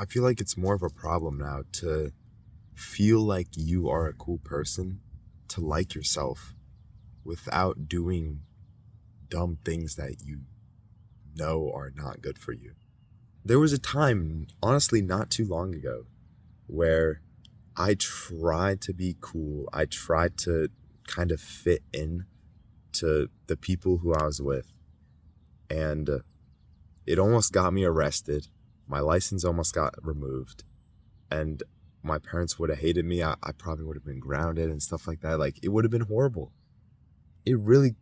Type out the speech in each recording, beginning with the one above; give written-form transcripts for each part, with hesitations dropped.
I feel like it's more of a problem now to feel like you are a cool person, to like yourself without doing dumb things that you know are not good for you. There was a time, honestly, not too long ago, where I tried to be cool. I tried to kind of fit in to the people who I was with. And it almost got me arrested. My license almost got removed. And my parents would have hated me. I probably would have been grounded and stuff like that. Like, it would have been horrible. It really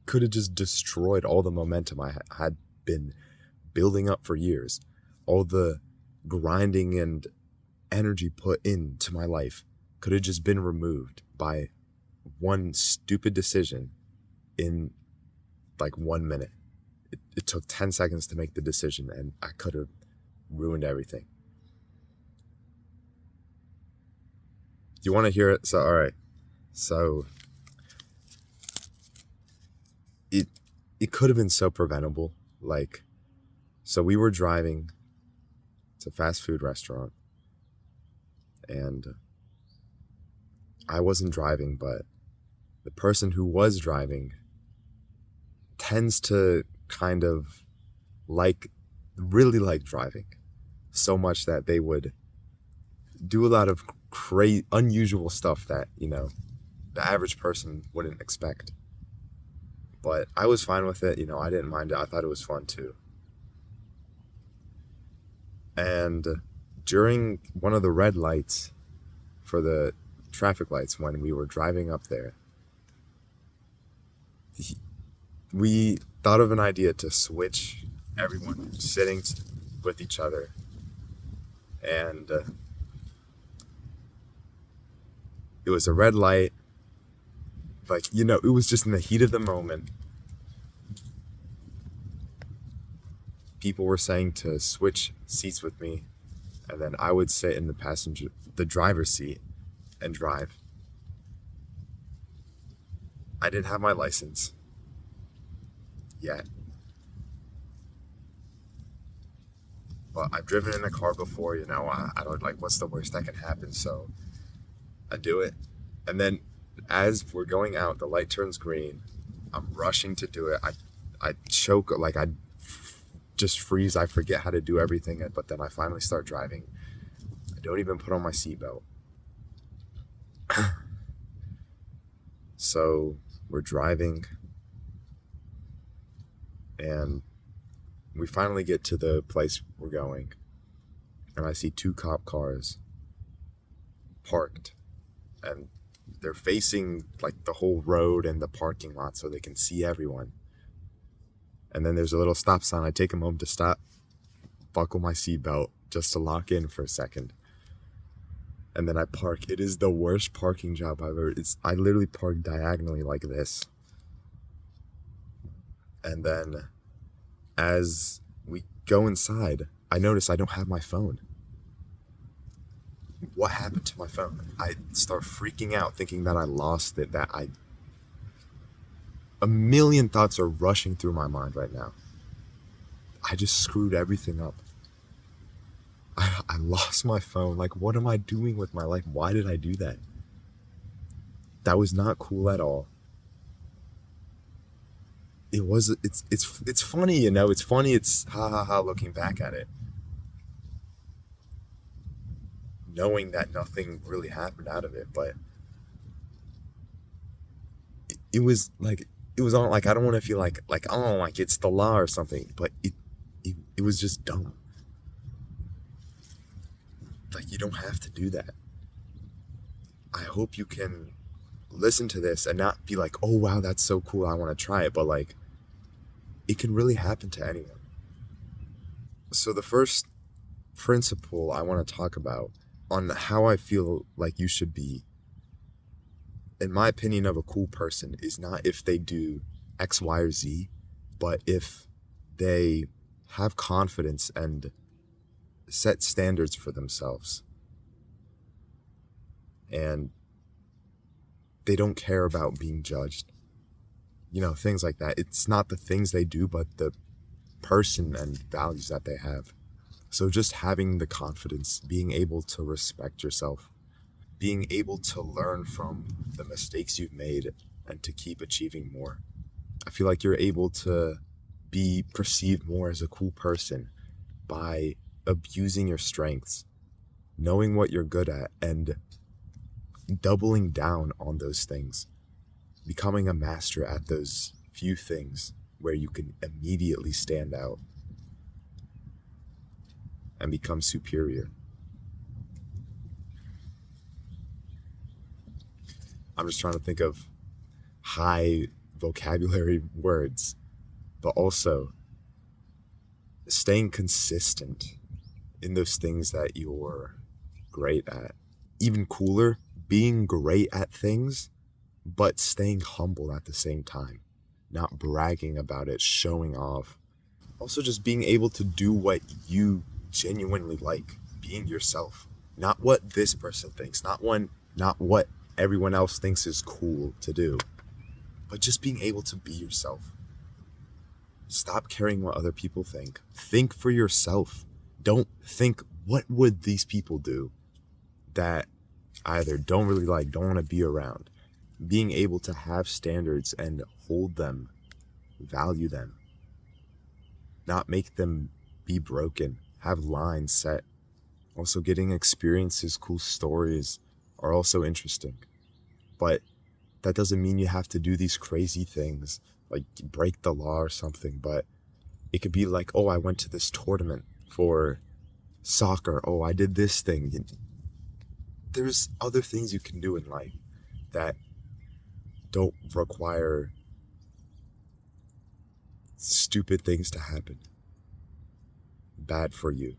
could have just destroyed all the momentum I had been building up for years. All the grinding and energy put into my life could have just been removed by one stupid decision in like 1 minute. It took 10 seconds to make the decision, and I could have ruined everything. Do you want to hear it? So, all right. So, it could have been so preventable. Like, so we were driving to a fast food restaurant, and I wasn't driving, but the person who was driving tends to kind of really like driving so much that they would do a lot of unusual stuff that, the average person wouldn't expect. But I was fine with it. I didn't mind it. I thought it was fun too. And during one of the red lights for the traffic lights, when we were driving up there, we thought of an idea to switch everyone sitting with each other. And it was a red light. Like, it was just in the heat of the moment. People were saying to switch seats with me, and then I would sit in the driver's seat and drive. I didn't have my license yet, but I've driven in a car before. I don't like, what's the worst that can happen? So I do it, and then as we're going out, the light turns green. I'm rushing to do it. I choke, like I just freeze. I forget how to do everything, but then I finally start driving. I don't even put on my seatbelt. So we're driving, and we finally get to the place we're going, and I see 2 cop cars parked, and they're facing like the whole road and the parking lot so they can see everyone. And then there's a little stop sign. I take a moment to stop, buckle my seatbelt just to lock in for a second. And then I park. It is the worst parking job I've ever. I literally park diagonally like this. And then as we go inside, I notice I don't have my phone. What happened to my phone? I start freaking out, thinking that I lost it, a million thoughts are rushing through my mind right now. I just screwed everything up. I lost my phone. Like, what am I doing with my life? Why did I do that? That was not cool at all. It's funny, it's funny. It's ha ha ha looking back at it. Knowing that nothing really happened out of it, but it was on, like, I don't want to feel like, oh, like it's the law or something, but it was just dumb. Like, you don't have to do that. I hope you can listen to this and not be like, oh wow, that's so cool, I want to try it, but like, it can really happen to anyone. So the first principle I want to talk about on how I feel like you should be, in my opinion, of a cool person is not if they do X, Y, or Z, but if they have confidence and set standards for themselves. And they don't care about being judged. Things like that. It's not the things they do, but the person and values that they have. So just having the confidence, being able to respect yourself, being able to learn from the mistakes you've made and to keep achieving more. I feel like you're able to be perceived more as a cool person by abusing your strengths, knowing what you're good at, and doubling down on those things, becoming a master at those few things where you can immediately stand out and become superior. I'm just trying to think of high vocabulary words, but also staying consistent in those things that you're great at. Even cooler, being great at things, but staying humble at the same time, not bragging about it, showing off. Also just being able to do what you genuinely like, being yourself, not what this person thinks, not what everyone else thinks is cool to do, but just being able to be yourself. Stop caring what other people think. Think for yourself. Don't think, what would these people do that I either don't really like, don't want to be around. Being able to have standards and hold them, value them, not make them be broken, have lines set. Also getting experiences, cool stories are also interesting. But that doesn't mean you have to do these crazy things, like break the law or something. But it could be like, oh, I went to this tournament for soccer. Oh, I did this thing. There's other things you can do in life that don't require stupid things to happen. Bad for you.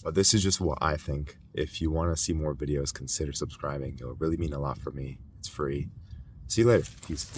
But this is just what I think. If you want to see more videos, consider subscribing. It'll really mean a lot for me. It's free. See you later. Peace.